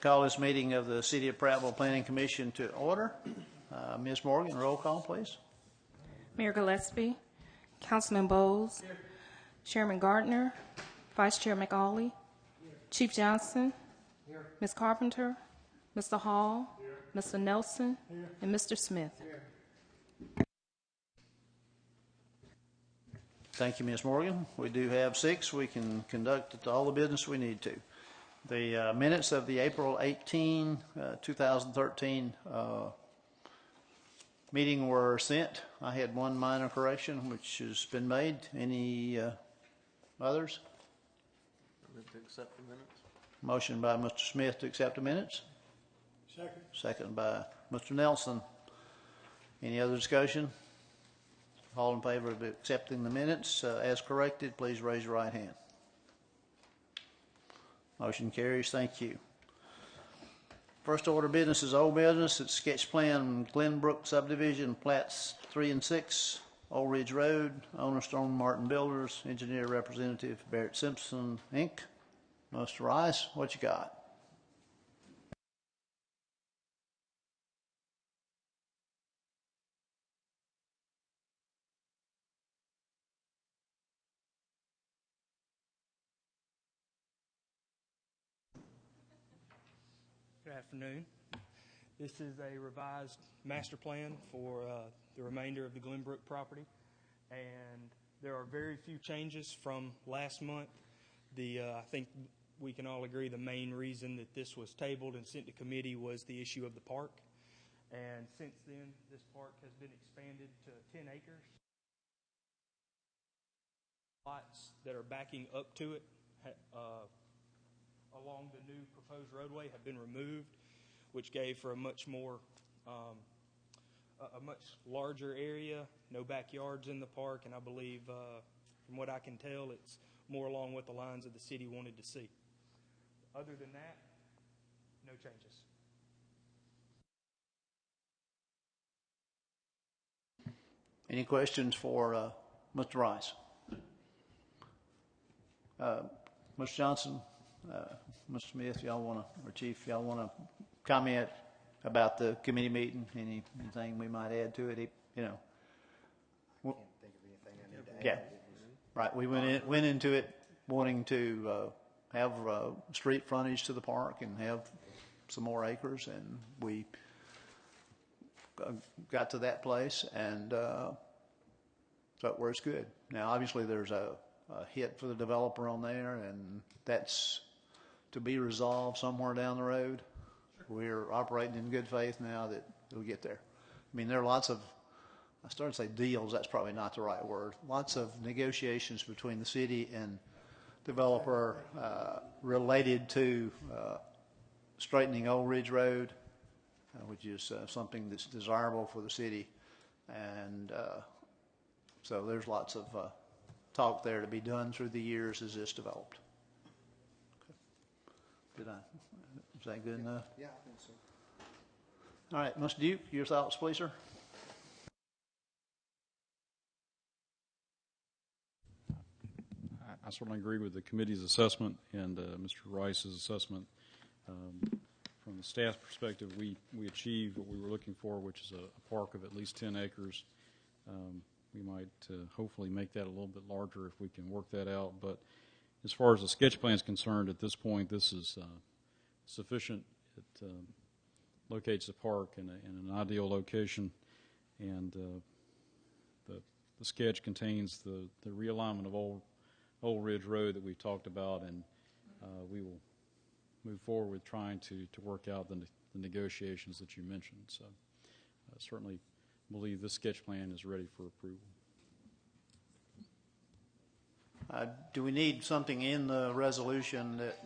Call this meeting of the City of Prattville Planning Commission to order. Ms. Morgan, roll call, please. Mayor Gillespie, Councilman Bowles, Chairman Gardner, Vice Chair McAuley, Chief Johnson, Ms. Carpenter, Mr. Hall, Mr. Nelson, and Mr. Smith. Thank you, Ms. Morgan. We do have 6. We can conduct all the business we need to. The minutes of the April 18, 2013 meeting were sent. I had one minor correction, which has been made. Any others? I move to accept the minutes. Motion by Mr. Smith to accept the minutes. Second. Second by Mr. Nelson. Any other discussion? All in favor of accepting the minutes as corrected, please raise your right hand. Motion carries. Thank you. First order of business is old business. It's sketch plan Glenbrook subdivision, plats 3 and 6, Old Ridge Road, owner Stone Martin Builders, engineer representative Barrett Simpson, Inc. Mr. Rice, what you got? Good afternoon. This is a revised master plan for the remainder of the Glenbrook property, and there are very few changes from last month. I think we can all agree the main reason that this was tabled and sent to committee was the issue of the park, and since then this park has been expanded to 10 acres. Lots that are backing up to it along the new proposed roadway have been removed, which gave for a much more, a much larger area, no backyards in the park, and I believe, from what I can tell, it's more along what the lines of the city wanted to see. Other than that, no changes. Any questions for Mr. Rice? Mr. Johnson? Mr. Smith, y'all want to, or Chief, y'all want to comment about the committee meeting? Anything we might add to it? You know, Can't think of anything I need to add. yeah, right. We went into it wanting to have street frontage to the park and have some more acres, and we got to that place, and so it works good. Now, obviously, there's a hit for the developer on there, and that's to be resolved somewhere down the road. We're operating in good faith now that we'll get there. I mean, there are lots of, I started to say deals, that's probably not the right word, lots of negotiations between the city and developer related to straightening Old Ridge Road, which is something that's desirable for the city. And so there's lots of talk there to be done through the years as this developed. Okay. Is that good enough? Yeah, I think so. All right, Mr. Duke, your thoughts, please, sir. I certainly agree with the committee's assessment and Mr. Rice's assessment. From the staff perspective, we achieved what we were looking for, which is a park of at least 10 acres. We might hopefully make that a little bit larger if we can work that out. But as far as the sketch plan is concerned, at this point, this is sufficient. It locates the park in an ideal location, and the sketch contains the realignment of Old Ridge Road that we've talked about, and we will move forward with trying to work out the negotiations that you mentioned. So certainly believe this sketch plan is ready for approval. Do we need something in the resolution that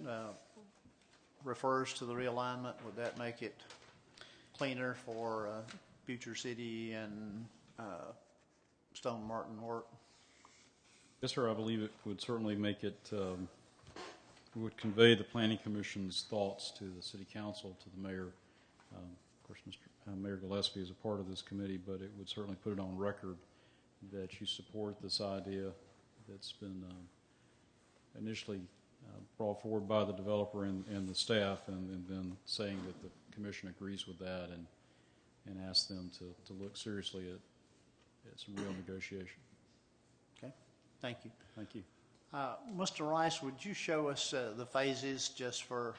refers to the realignment? Would that make it cleaner for future city and Stone Martin work? Yes, sir. I believe it would certainly make it, would convey the Planning Commission's thoughts to the City Council, to the Mayor. Of course, Mayor Gillespie is a part of this committee, but it would certainly put it on record that you support this idea that's been initially brought forward by the developer and the staff, and then saying that the commission agrees with that, and ask them to look seriously at some real negotiation. Okay, thank you. Thank you. Mr. Rice, would you show us the phases just for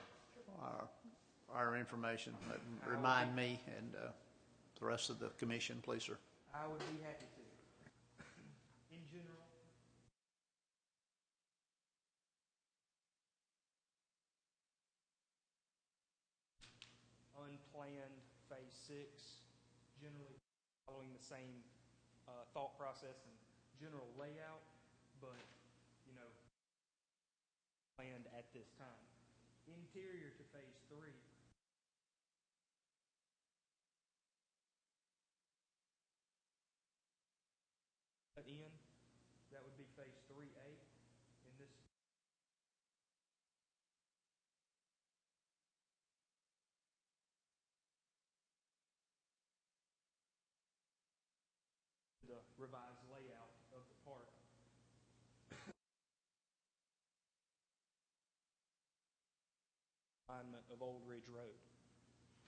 our information? Remind me and the rest of the commission, please, sir. I would be happy to. In general, unplanned phase 6, generally following the same thought process and general layout, but, you know, planned at this time. Interior to phase 3, in, that would be phase 3A in this. The revised layout of the park. Alignment of Old Ridge Road.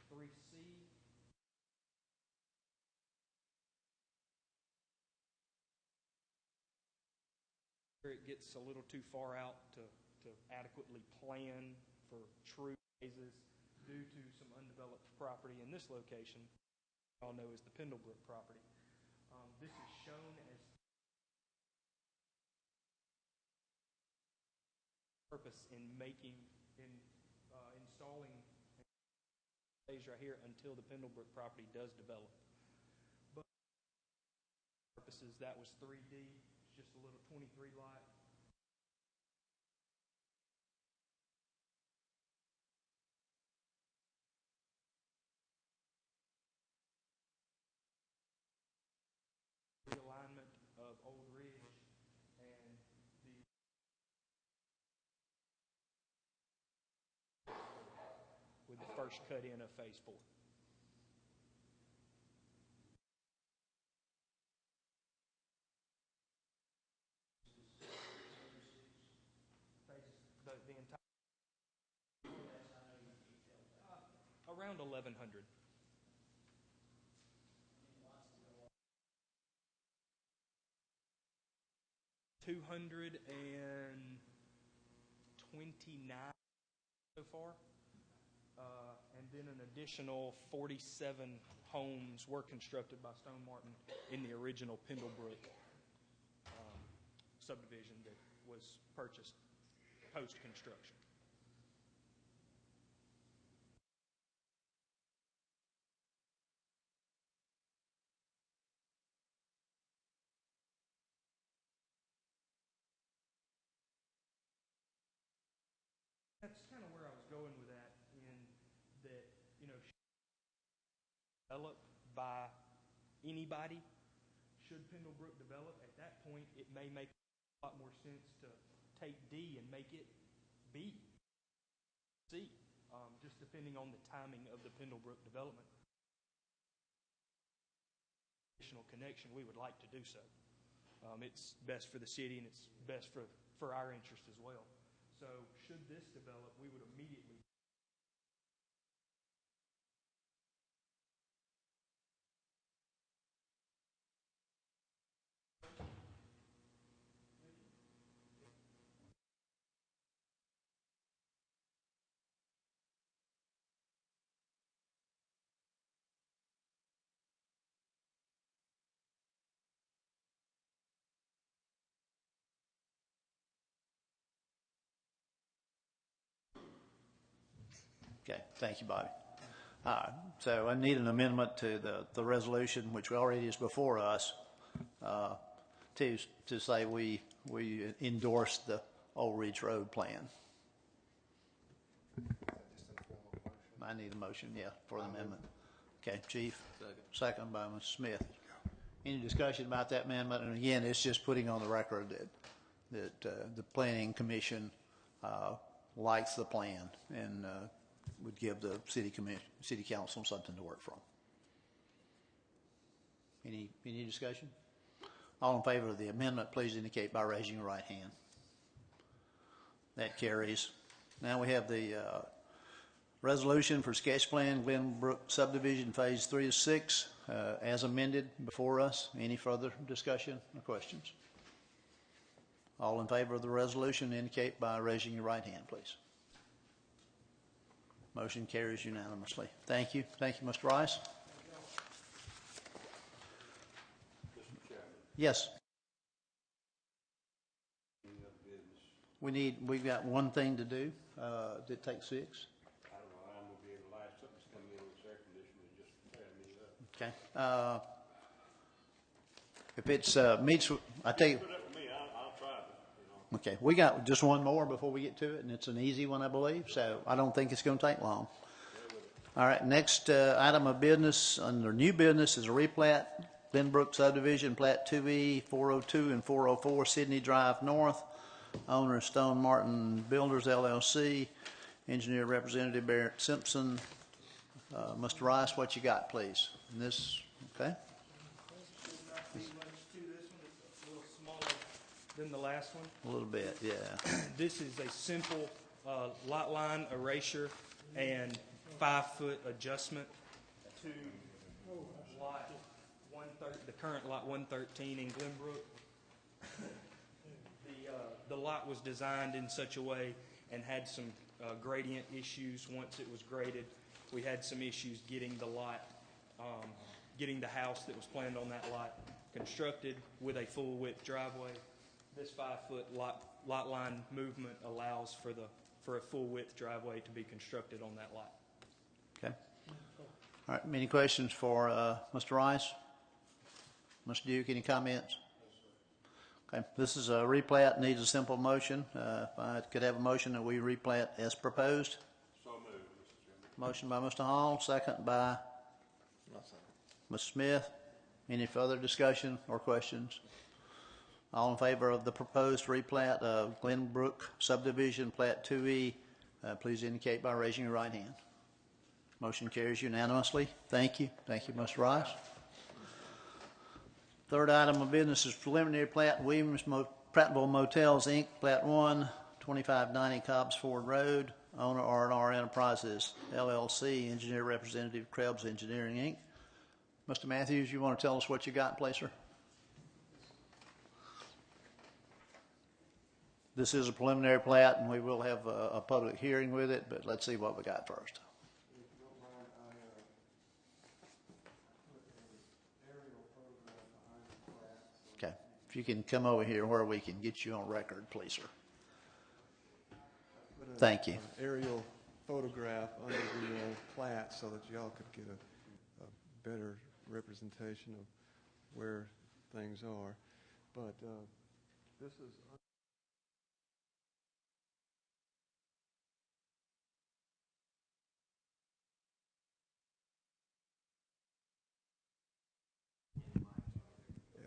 3C. It gets a little too far out to adequately plan for true phases due to some undeveloped property in this location, all know is the Pendlebrook property. This is shown as purpose in installing phase right here until the Pendlebrook property does develop. But purposes, that was 3D. Just a little 23 lot. Realignment of Old Ridge and with the first cut in of phase 4. The entire around 1,100. $229 so far, and then an additional 47 homes were constructed by Stone Martin in the original Pendlebrook subdivision that was purchased post-construction. That's kind of where I was going with that, in that, you know, developed by anybody. Should Pendlebrook develop, at that point, it may make a lot more sense to take D and make it B, C, just depending on the timing of the Pendlebrook development. Additional connection, we would like to do so. It's best for the city and it's best for our interest as well. So should this develop, we would immediately Okay, thank you, Bobby. So I need an amendment to the resolution, which already is before us, to say we endorse the Old Ridge Road plan. I need a motion, yeah, for the amendment. Okay, Chief. Second by Ms. Smith. Any discussion about that amendment? And again, it's just putting on the record that the Planning Commission likes the plan and would give the city council something to work from. Any discussion? All in favor of the amendment, please indicate by raising your right hand. That carries. Now we have the resolution for sketch plan Glenbrook subdivision phase 3 to 6 as amended before us. Any further discussion or questions? All in favor of the resolution indicate by raising your right hand, please. Motion carries unanimously. Thank you. Thank you, Mr. Rice. Yes. We've got one thing to do. Did it take 6? I don't know, I'm gonna be able to light something's coming in with air conditioning and just tear me up. Okay. If it's meets, I tell you. Put up with me, I'll try it, you know. Okay, we got just one more before we get to it, and it's an easy one, I believe, so I don't think it's going to take long. All right, next item of business under new business is a replat, Glenbrook subdivision, plat 2E, 402 and 404 Sydney Drive North. Owner Stone Martin Builders LLC. Engineer Representative Barrett Simpson. Mr. Rice, what you got, please? And this, okay? This one's a little smaller than the last one. A little bit, yeah. This is a simple lot line erasure and 5-foot adjustment to lot 130, the current lot 113 in Glenbrook. The lot was designed in such a way and had some gradient issues once it was graded. We had some issues getting the lot, getting the house that was planned on that lot constructed with a full width driveway. This 5-foot lot line movement allows for a full width driveway to be constructed on that lot. Okay. All right, any questions for Mr. Rice? Mr. Duke, any comments? Okay, this is a replat, needs a simple motion. If I could have a motion that we replat as proposed. So moved, Mr. Chairman. Motion by Mr. Hall, second by Mr. Smith. Any further discussion or questions? All in favor of the proposed replat of Glenbrook subdivision, plat 2E, please indicate by raising your right hand. Motion carries unanimously. Thank you. Thank you, Mr. Rice. Third item of business is preliminary plat, Williams Prattville Motels, Inc., Plat 1, 2590 Cobbs Ford Road, owner R&R Enterprises, LLC, engineer representative, Krebs Engineering, Inc. Mr. Matthews, you want to tell us what you got, please, sir? This is a preliminary plat, and we will have a public hearing with it, but let's see what we got first. Okay, if you can come over here where we can get you on record, please, sir. Thank you. Aerial photograph under the plat so that y'all could get a better representation of where things are. But this is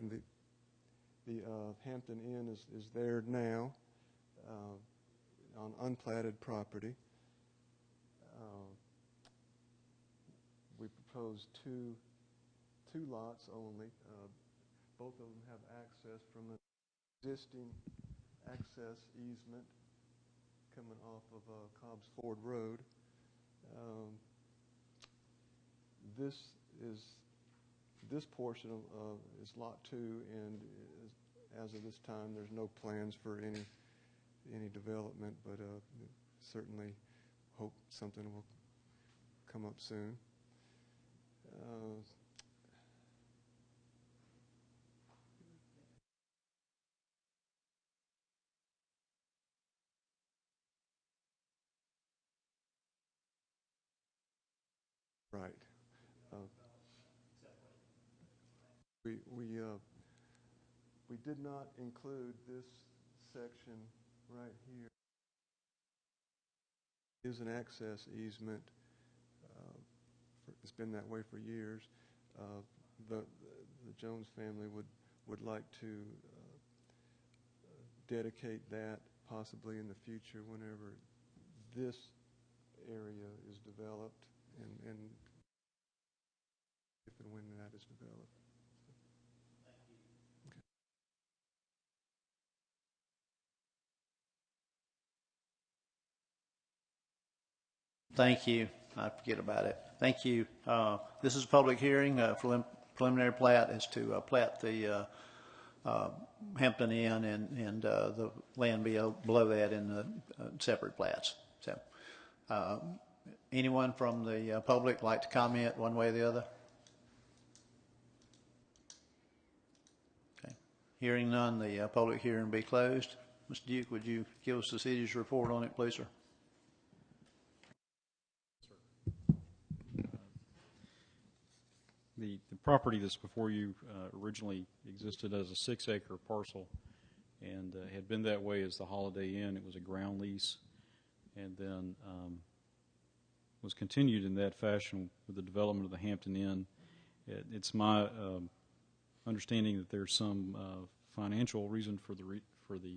and the Hampton Inn is there now on unplatted property. We proposed two lots only. Both of them have access from an existing access easement coming off of Cobbs Ford Road. This portion is Lot 2, and as of this time, there's no plans for any development, but certainly hope something will come up soon. Right. We did not include this section right here. It is an access easement. It's been that way for years. The Jones family would like to dedicate that possibly in the future whenever this area is developed and if and when that is developed. Thank you. I forget about it. Thank you. This is a public hearing, preliminary plat is to plat the Hampton Inn and the land below that in the separate plats. So, anyone from the public like to comment one way or the other? Okay. Hearing none, the public hearing be closed. Mr. Duke, would you give us the city's report on it, please, sir? The property that's before you originally existed as a 6-acre parcel and had been that way as the Holiday Inn. It was a ground lease and then was continued in that fashion with the development of the Hampton Inn. It's my understanding that there's some financial reason for the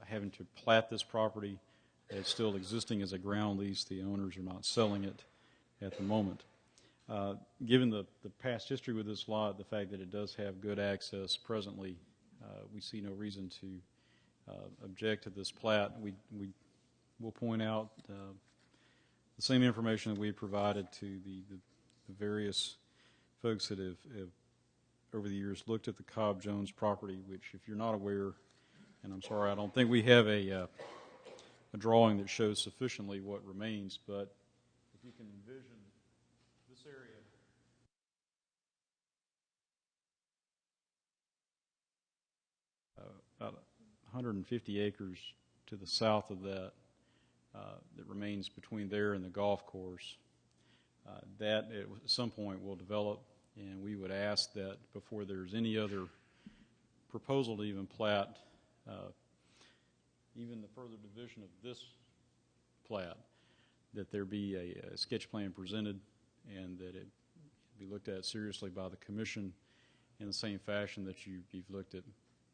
having to plat this property. It's still existing as a ground lease. The owners are not selling it at the moment. Given the past history with this lot, the fact that it does have good access presently, we see no reason to object to this plat. We will point out the same information that we had provided to the various folks that have over the years looked at the Cobb Jones property, which, if you're not aware, and I'm sorry, I don't think we have a drawing that shows sufficiently what remains, but if you can envision this area. About 150 acres to the south of that that remains between there and the golf course. That at some point will develop, and we would ask that before there's any other proposal to even plat, even the further division of this plat, that there be a sketch plan presented and that it be looked at seriously by the commission in the same fashion that you've looked at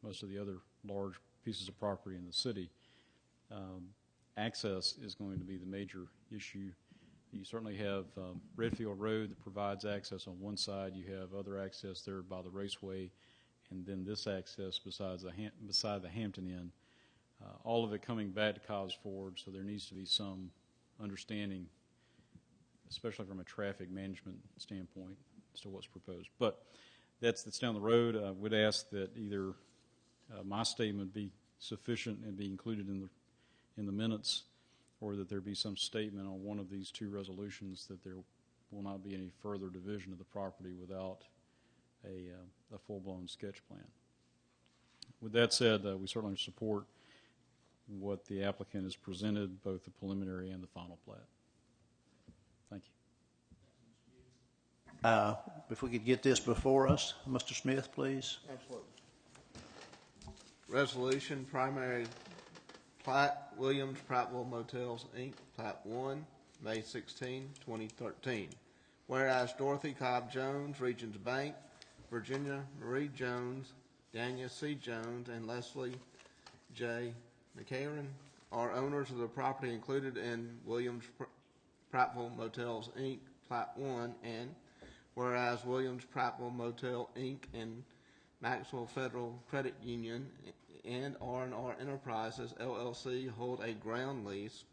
most of the other large pieces of property in the city. Access is going to be the major issue. You certainly have Redfield Road that provides access on one side. You have other access there by the raceway, and then this access beside the Hampton Inn. All of it coming back to Cobb's Ford, so there needs to be some understanding, especially from a traffic management standpoint, as to what's proposed. But that's down the road. I would ask that either my statement be sufficient and be included in the minutes, or that there be some statement on one of these two resolutions that there will not be any further division of the property without a full-blown sketch plan. With that said, we certainly support what the applicant has presented, both the preliminary and the final plat. Thank you. If we could get this before us, Mr. Smith, please. Absolutely. Resolution, primary plat, Williams Prattville Motels, Inc., Plat 1, May 16, 2013. Whereas Dorothy Cobb Jones, Regions Bank, Virginia Marie Jones, Dania C. Jones, and Leslie J. McCarran are owners of the property included in Williams Prattville Motels, Inc., Plat 1, and whereas Williams Prattville Motel, Inc. and Maxwell Federal Credit Union and R&R Enterprises, LLC, hold a ground lease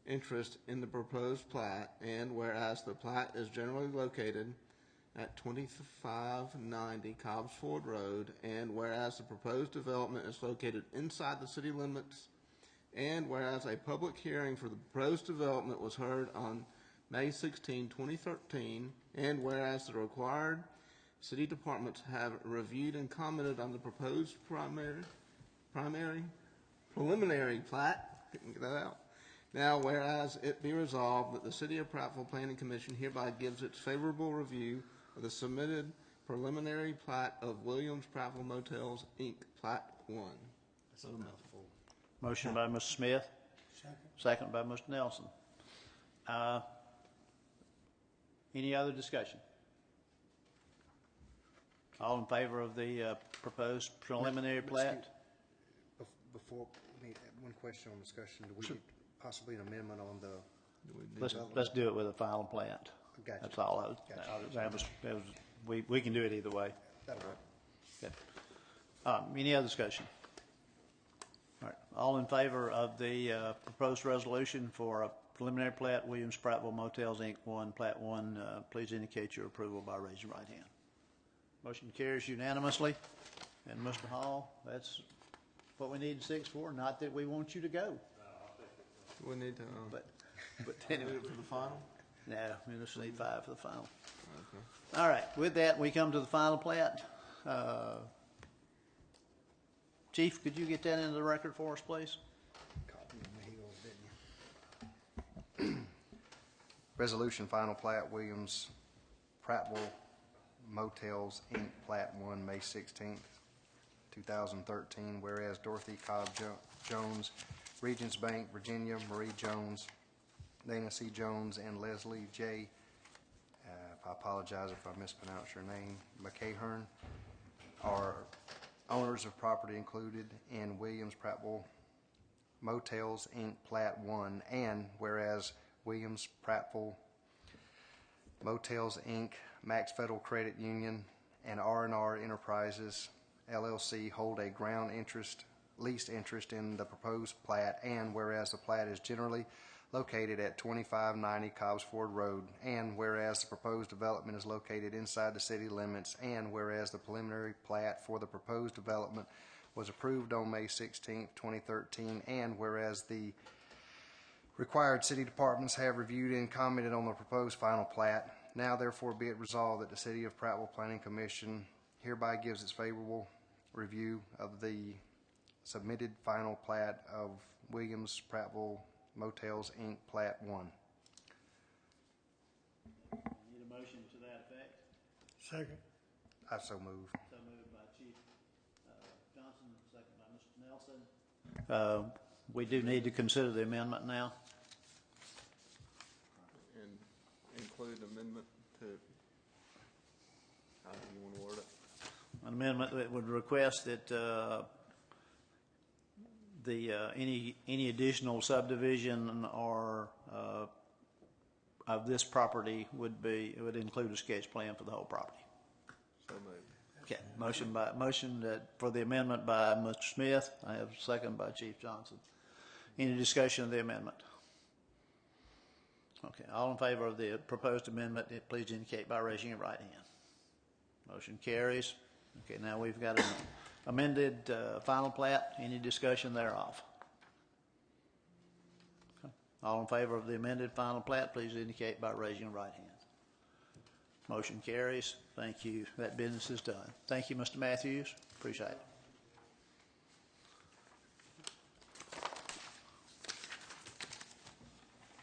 interest in the proposed plat, and whereas the plat is generally located at 2590 Cobb's Ford Road, and whereas the proposed development is located inside the city limits, and whereas a public hearing for the proposed development was heard on May 16, 2013, and whereas the required city departments have reviewed and commented on the proposed preliminary plat, couldn't get that out. Now, whereas it be resolved that the City of Prattville Planning Commission hereby gives its favorable review of the submitted preliminary plat of Williams Prattville Motels, Inc., Plat 1. That's a mouthful. Motion by Mr. Smith. Second by Mr. Nelson. Any other discussion? All in favor of the proposed preliminary plat? Before, one question on discussion. Do we need possibly an amendment on the Let's do it with a final plat. Gotcha. That's all. We can do it either way. That'll work. Okay. Any other discussion? All right. All in favor of the proposed resolution for a preliminary plat, Williams Prattville Motels, Inc., 1, Plat 1. Please indicate your approval by raising your right hand. Motion carries unanimously. And Mr. Hall, that's what we need 6 for. Not that we want you to go, We need to, but do anyway. it for the final? No, we just need 5 for the final. Okay. All right, with that, we come to the final plat. Chief, could you get that into the record for us, please? Copy of the Hills, didn't you? Resolution final plat, Williams Prattville Motels, Inc., Plat 1, May 16th, 2013, whereas Dorothy Cobb Jones, Regions Bank, Virginia, Marie Jones, Dana C. Jones, and Leslie J. I apologize if I mispronounce your name, McCahern, are owners of property included in Williams Prattville Motels, Inc., Plat 1, and whereas Williams Prattville Motels, Inc., Max Federal Credit Union, and R&R Enterprises, LLC hold a ground interest, leased interest in the proposed plat, and whereas the plat is generally located at 2590 Cobbsford Road, and whereas the proposed development is located inside the city limits, and whereas the preliminary plat for the proposed development was approved on May 16, 2013, and whereas the required city departments have reviewed and commented on the proposed final plat, now therefore be it resolved that the City of Prattville Planning Commission hereby gives its favorable review of the submitted final plat of Williams Prattville Motels, Inc., Plat 1. Need a motion to that effect? Second. I so move. So moved by Chief Johnson, second by Mr. Nelson. We do need to consider the amendment now. And include amendment to, how do you want to word it? An amendment that would request that any additional subdivision or of this property would include a sketch plan for the whole property. So moved. Okay, motion for the amendment by Mr. Smith. I have a second by Chief Johnson. Any discussion of the amendment? Okay, all in favor of the proposed amendment, please indicate by raising your right hand. Motion carries. Okay, now we've got an amended final plat. Any discussion thereof? Okay. All in favor of the amended final plat, please indicate by raising your right hand. Motion carries. Thank you. That business is done. Thank you, Mr. Matthews. Appreciate it.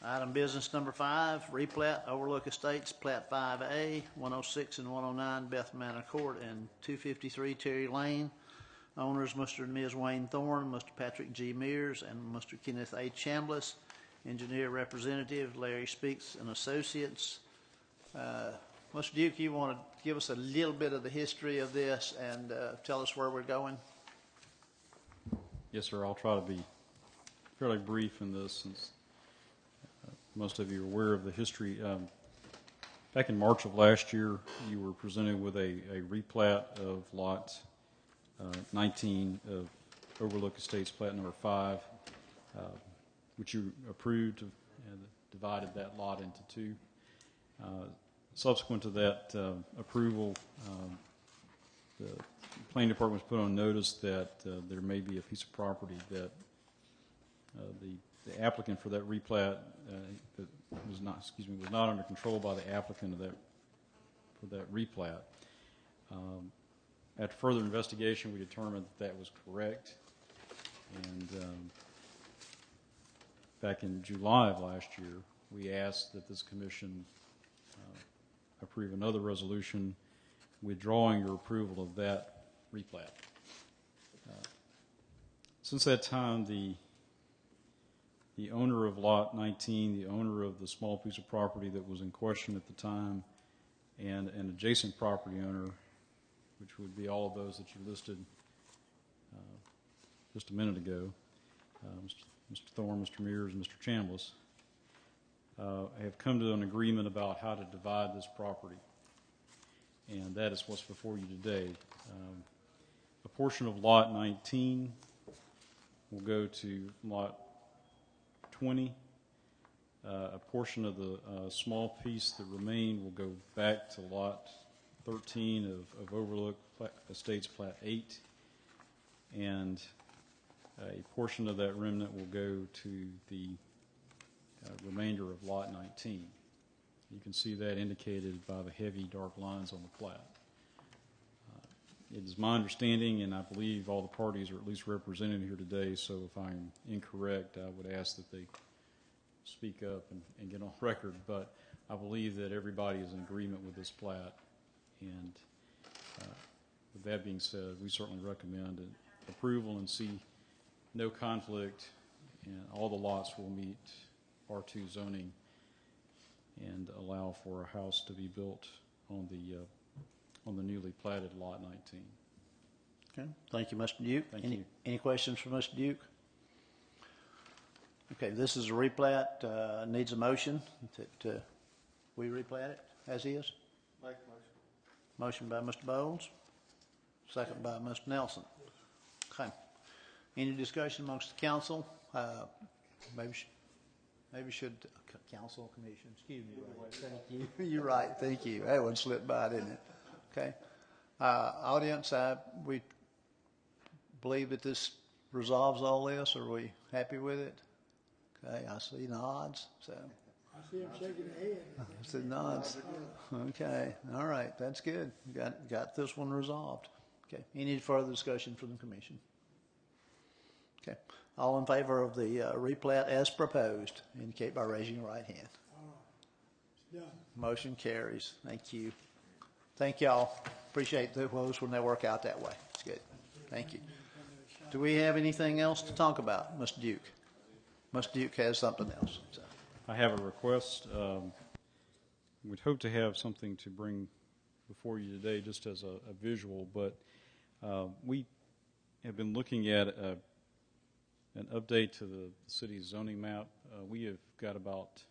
Item business number 5, replat Overlook Estates, Plat 5A, 106 and 109 Beth Manor Court, and 253 Terry Lane. Owners Mr. and Ms. Wayne Thorne, Mr. Patrick G. Mears, and Mr. Kenneth A. Chambliss. Engineer representative Larry Speaks and Associates. Mr. Duke, you want to give us a little bit of the history of this and tell us where we're going? Yes, sir. I'll try to be fairly brief in this since most of you are aware of the history. Back in March of last year, you were presented with a replat of lot 19 of Overlook Estates, plat number 5, which you approved and divided that lot into 2. Subsequent to that approval, the planning department was put on notice that there may be a piece of property that the applicant for that replat was not under control by the applicant for that replat. After further investigation, we determined that was correct, and back in July of last year, we asked that this commission approve another resolution withdrawing your approval of that replat. Since that time, the owner of lot 19, the owner of the small piece of property that was in question at the time, and an adjacent property owner, which would be all of those that you listed just a minute ago, Mr. Thorne, Mr. Mears, and Mr. Chambliss, have come to an agreement about how to divide this property. And that is what's before you today. A portion of lot 19 will go to lot 20. A portion of the small piece that remained will go back to Lot 13 of Overlook Estates Plat 8, and a portion of that remnant will go to the remainder of Lot 19. You can see that indicated by the heavy dark lines on the plat. It is my understanding, and I believe all the parties are at least represented here today, so if I'm incorrect, I would ask that they speak up and get on record, but I believe that everybody is in agreement with this plat, and with that being said, we certainly recommend approval and see no conflict, and all the lots will meet R2 zoning and allow for a house to be built on the newly platted Lot 19. Okay, thank you, Mr. Duke. Thank you. Any questions for Mr. Duke? Okay, this is a replat, needs a motion that we replat it as is. Make a motion. Motion by Mr. Bowles, second by Mr. Nelson. Okay. Any discussion amongst the council? Maybe should council commission, excuse me. Right. Thank you. You're right. Thank you. That one slipped by, didn't it? Okay. Audience, we believe that this resolves all this. Are we happy with it? Okay. I see nods. So. I see him shaking his head. I see nods. Okay. All right. That's good. Got this one resolved. Okay. Any further discussion from the commission? Okay. All in favor of the replat as proposed, indicate by raising your right hand. It's done. Motion carries. Thank you. Thank y'all. Appreciate those when they work out that way. It's good. Thank you. Do we have anything else to talk about, Mr. Duke? Mr. Duke has something else. So. I have a request. We'd hope to have something to bring before you today just as a visual, but we have been looking at an update to the city's zoning map. We have got about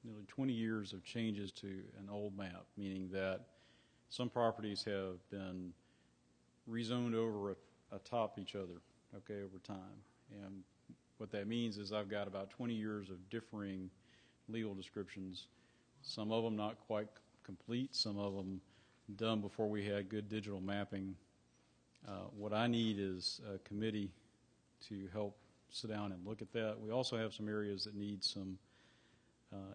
nearly 20 years of changes to an old map, meaning that some properties have been rezoned over atop each other, okay, over time. And what that means is I've got about 20 years of differing legal descriptions, some of them not quite complete, some of them done before we had good digital mapping. What I need is a committee to help sit down and look at that. We also have some areas that need some,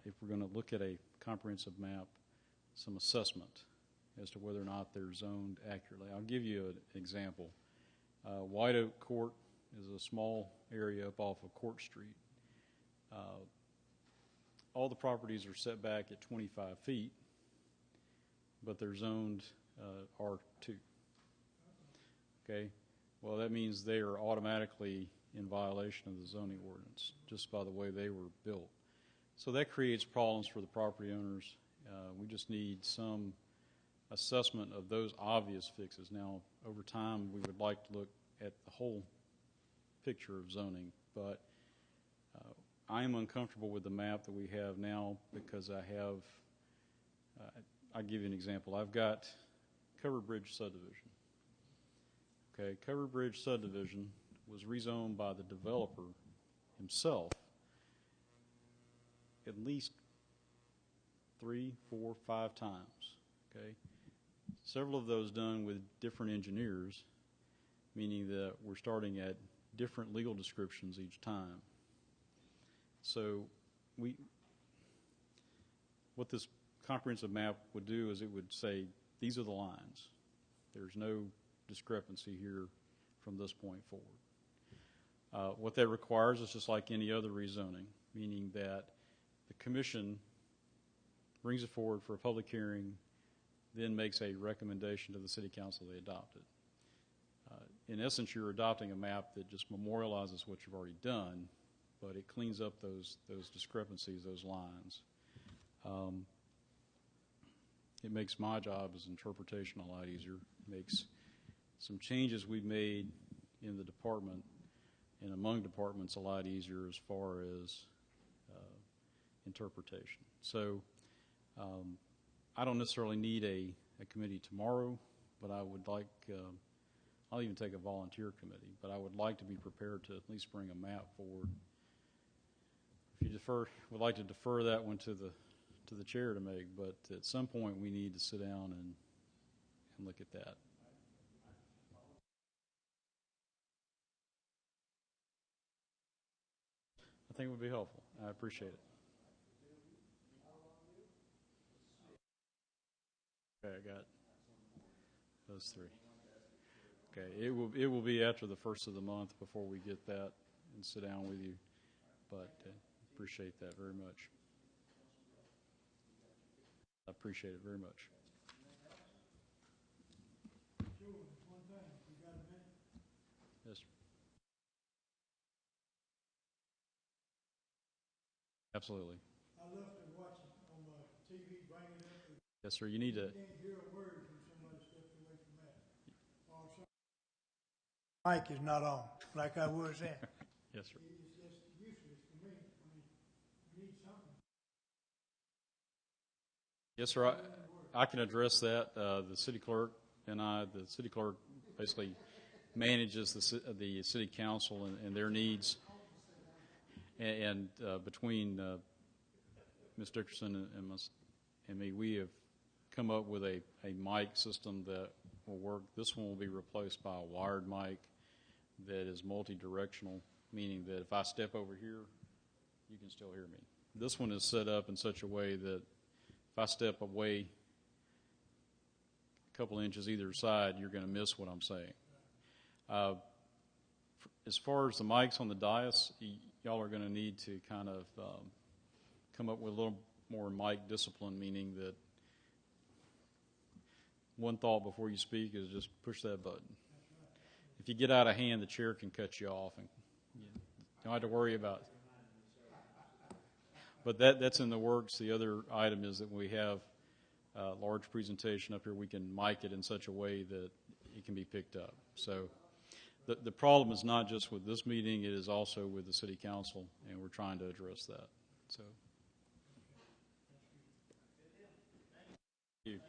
if we're going to look at a comprehensive map, some assessment as to whether or not they're zoned accurately. I'll give you an example. White Oak Court is a small area up off of Court Street. All the properties are set back at 25 feet, but they're zoned R2. Okay, well that means they are automatically in violation of the zoning ordinance just by the way they were built. So that creates problems for the property owners. We just need some assessment of those obvious fixes. Now, over time, we would like to look at the whole picture of zoning, but I am uncomfortable with the map that we have now because I have, I'll give you an example. I've got Covered Bridge subdivision. Okay, Covered Bridge subdivision was rezoned by the developer himself at least 3, 4, 5 times. Okay, several of those done with different engineers, meaning that we're starting at different legal descriptions each time. So what this comprehensive map would do is it would say these are the lines. There's no discrepancy here from this point forward. What that requires is just like any other rezoning, meaning that the commission brings it forward for a public hearing, then makes a recommendation to the city council they adopt it. In essence, you're adopting a map that just memorializes what you've already done, but it cleans up those discrepancies, those lines. It makes my job as interpretation a lot easier. It makes some changes we've made in the department and among departments a lot easier as far as interpretation. So I don't necessarily need a committee tomorrow, but I would like, I'll even take a volunteer committee, but I would like to be prepared to at least bring a map forward if you would like to defer that one to the chair to make, but at some point we need to sit down and look at that. I think it would be helpful. I appreciate it. Okay, I got those three. Okay, it will be after the first of the month before we get that and sit down with you, but appreciate that very much. I appreciate it very much. Sure, one thing, you got a minute? Yes, sir. Absolutely. I love to watch it on my TV, bring it up. Yes, sir. You need to. You can't hear a word from somebody stepped away from that. Or mic is not on, like I was saying. Yes, sir. It's just useless to me. I mean, you need something. Yes, sir. I can address that. The city clerk and the city clerk basically manages the city council and their needs. And between Ms. Dickerson and me, we have come up with a mic system that will work. This one will be replaced by a wired mic that is multi-directional, meaning that if I step over here, you can still hear me. This one is set up in such a way that if I step away a couple inches either side, you're going to miss what I'm saying. As far as the mics on the dais, y'all are going to need to kind of come up with a little more mic discipline, meaning that one thought before you speak is just push that button. If you get out of hand, the chair can cut you off, and you don't have to worry about it. But that's in the works. The other item is that we have a large presentation up here. We can mic it in such a way that it can be picked up. So the problem is not just with this meeting, it is also with the city council, and we're trying to address that. So, thank you.